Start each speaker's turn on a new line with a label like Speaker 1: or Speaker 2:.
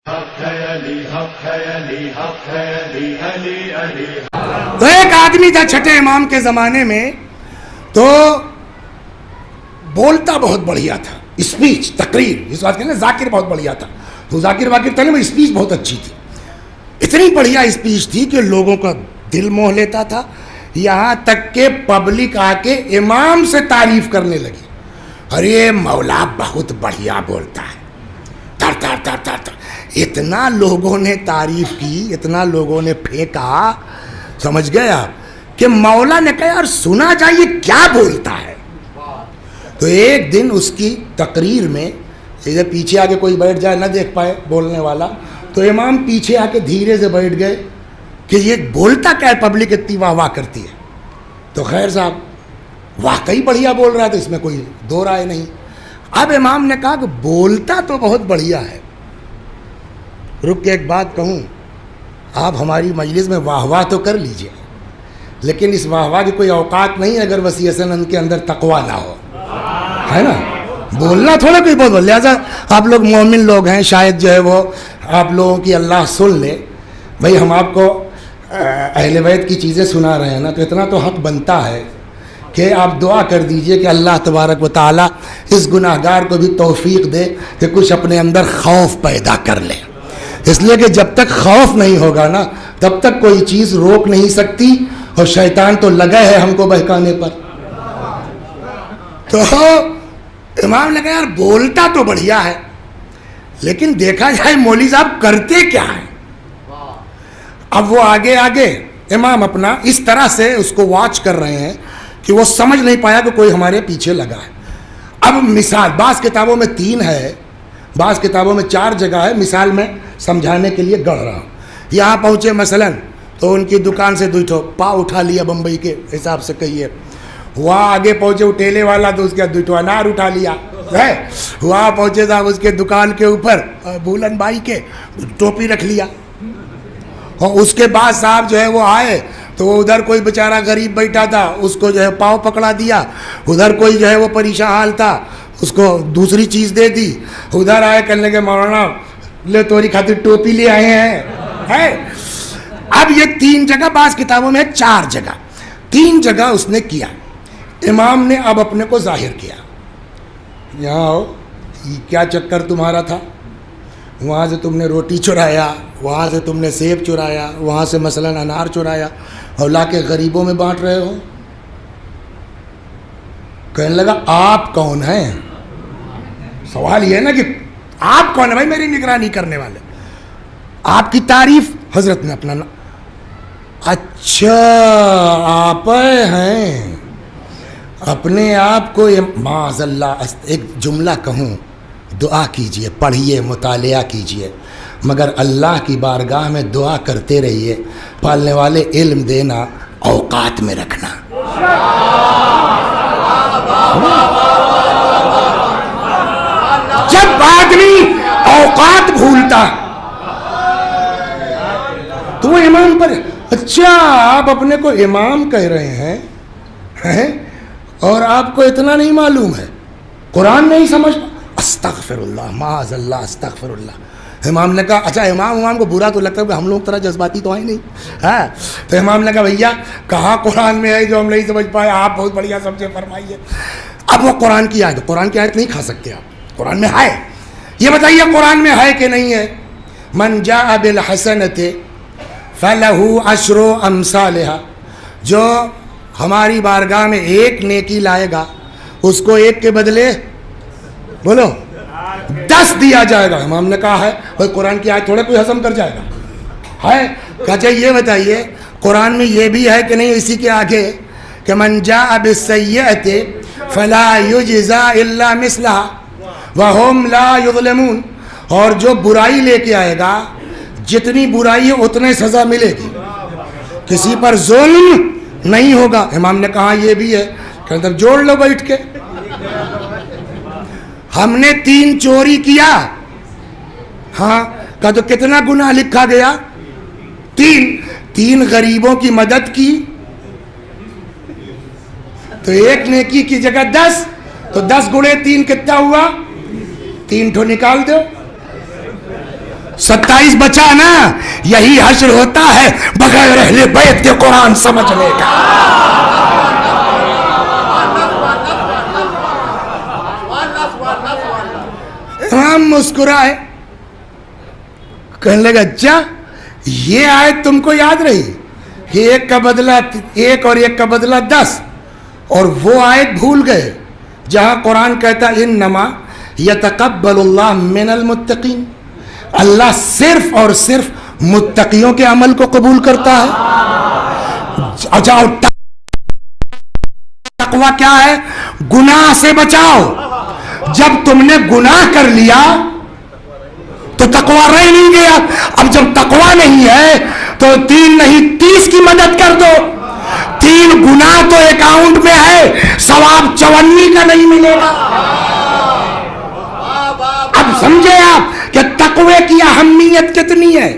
Speaker 1: تو ایک آدمی تھا چھٹے امام کے زمانے میں، تو بولتا بہت بڑھیا تھا، اسپیچ تقریر اس بات کہنا، ذاکر بہت بڑھیا تھا، تو ذاکر واکر تھا نا، وہ اسپیچ بہت اچھی تھی، اتنی بڑھیا اسپیچ تھی کہ لوگوں کا دل موہ لیتا تھا، یہاں تک کہ پبلک آ کے امام سے تعریف کرنے لگی، ارے مولا بہت بڑھیا بولتا ہے، تر تر تر تر تر، اتنا لوگوں نے تعریف کی، اتنا لوگوں نے پھینکا، سمجھ گیا کہ مولا نے کہا یار سنا جائے کیا بولتا ہے۔ تو ایک دن اس کی تقریر میں پیچھے آگے کوئی بیٹھ جائے نہ دیکھ پائے بولنے والا، تو امام پیچھے آ کے دھیرے سے بیٹھ گئے کہ یہ بولتا کیا ہے، پبلک اتنی واہ واہ کرتی ہے۔ تو خیر صاحب واقعی بڑھیا بول رہا ہے، تو اس میں کوئی دو رائے نہیں۔ اب امام نے کہا کہ بولتا تو بہت بڑھیا ہے، رک کے ایک بات کہوں، آپ ہماری مجلس میں واہ واہ تو کر لیجئے، لیکن اس واہ واہ کی کوئی اوقات نہیں اگر وسیع سنن کے اندر تقویٰ نہ ہو، ہے نا، بولنا تھوڑا کوئی بہت بول، لہٰذا آپ لوگ مومن لوگ ہیں، شاید جو ہے وہ آپ لوگوں کی اللہ سن لے، بھئی ہم آپ کو اہل بیت کی چیزیں سنا رہے ہیں نا، تو اتنا تو حق بنتا ہے کہ آپ دعا کر دیجئے کہ اللہ تبارک و تعالیٰ اس گناہ گار کو بھی توفیق دے کہ کچھ اپنے اندر خوف پیدا کر لے، اس لیے کہ جب تک خوف نہیں ہوگا نا تب تک کوئی چیز روک نہیں سکتی، اور شیطان تو لگا ہے ہم کو بہکانے پر۔ تو امام نے کہا یار بولتا تو بڑھیا ہے، لیکن دیکھا جائے مولوی صاحب کرتے کیا ہیں۔ اب وہ آگے امام اپنا اس طرح سے اس کو واچ کر رہے ہیں کہ وہ سمجھ نہیں پایا کہ کوئی ہمارے پیچھے لگا ہے۔ اب مثال بعض کتابوں میں 3 ہے، بعض کتابوں میں 4 جگہ ہے، مثال میں سمجھانے کے لیے گڑھ رہا ہوں۔ یہاں پہنچے مثلاً تو ان کی دکان سے 2 پاؤ اٹھا لیا، بمبئی کے حساب سے کہیے، وہاں آگے پہنچے وہ ٹھیلے والا تو اس کے 2 انار اٹھا لیا ہے، وہاں پہنچے صاحب اس کے دکان کے اوپر بولن بھائی کے ٹوپی رکھ لیا، اور اس کے بعد صاحب جو ہے وہ آئے تو وہ ادھر کوئی بیچارہ غریب بیٹھا تھا، اس کو جو ہے پاؤں پکڑا دیا، ادھر کوئی جو ہے وہ پریشان حال تھا، اس کو دوسری چیز دے دی، ادھر آئے کہنے کے مولانا لے توری خاطر ٹوپی لے آئے ہیں۔ اب یہ 3 جگہ، بعض کتابوں میں 4 جگہ، 3 جگہ اس نے کیا۔ امام نے اب اپنے کو ظاہر کیا، یہاں آؤ، یہ کیا چکر تمہارا تھا، وہاں سے تم نے روٹی چرایا، وہاں سے تم نے سیب چرایا، وہاں سے مثلاً انار چرایا اور لا کے غریبوں میں بانٹ رہے ہو۔ کہنے لگا آپ کون ہیں؟ سوال یہ ہے نا کہ آپ کون ہیں بھائی میری نگرانی کرنے والے، آپ کی تعریف۔ حضرت نے اپنا اچھا آپ ہیں، اپنے آپ کو معاذ اللہ ایک جملہ کہوں، دعا کیجئے، پڑھیے، مطالعہ کیجئے، مگر اللہ کی بارگاہ میں دعا کرتے رہیے، پالنے والے علم دینا، اوقات میں رکھنا۔ جب آدمی اوقات بھولتا تو وہ امام پر، اچھا آپ اپنے کو امام کہہ رہے ہیں اور آپ کو اتنا نہیں معلوم ہے، قرآن نہیں سمجھ، استغفر اللہ، معاذ اللہ، استغفر اللہ۔ امام نے کہا اچھا امام کو برا تو لگتا ہے کہ ہم لوگ طرح جذباتی تو ہیں نہیں، ہاں، تو امام نے کہا بھیا کہاں قرآن میں ہے جو ہم نہیں سمجھ پائے، آپ بہت بڑھیا سمجھے، فرمائیے۔ اب وہ قرآن کی آیت، قرآن کی آیت نہیں کھا سکتے آپ، قرآن میں ہے، یہ بتائیے قرآن میں ہے کہ نہیں ہے؟ من جاء بالحسنۃ فلہ عشر امثالھا، جو ہماری بارگاہ میں 1 نیکی لائے گا اس کو 1 کے بدلے بولو 10 دیا جائے گا۔ امام نے کہا ہے بھائی قرآن کی آیت تھوڑے کوئی ہضم کر جائے گا، ہے کہا یہ بتائیے قرآن میں یہ بھی ہے کہ نہیں اسی کے آگے کہ من جاء بالسیئۃ فلا یجزی الا مثلھا وہم لا یظلمون، اور جو برائی لے کے آئے گا جتنی برائی ہے اتنے سزا ملے گی، کسی پر ظلم نہیں ہوگا۔ امام نے کہا یہ بھی ہے، کہ جوڑ لو بیٹھ کے، ہم نے 3 چوری کیا، ہاں کہا تو کتنا گناہ لکھا گیا؟ 3 غریبوں کی مدد کی تو 1 نیکی کی جگہ 10، تو 10 گنے 3 کتنا ہوا؟ 3 ٹھو نکال دو، 27 بچا نا, یہی حشر ہوتا ہے بغیر اہل بیت کے قرآن سمجھنے کا. امام مسکرائے, کہنے لگا اچھا یہ آیت تم کو یاد رہی کہ ایک کا بدلہ 1 اور 1 کا بدلہ 10, اور وہ آیت بھول گئے جہاں قرآن کہتا انما یتقبل اللہ من المتقین, اللہ صرف اور صرف متقیوں کے عمل کو قبول کرتا ہے. اچھا تقویٰ کیا ہے؟ گناہ سے بچاؤ. جب تم نے گناہ کر لیا تو تقویٰ رہ نہیں گیا. اب جب تقویٰ نہیں ہے تو 3 نہیں 30 کی مدد کر دو. 3 گناہ تو اکاؤنٹ میں ہے, ثواب 54 کا نہیں ملے گا. اب سمجھے آپ کہ تقوی کی اہمیت کتنی ہے.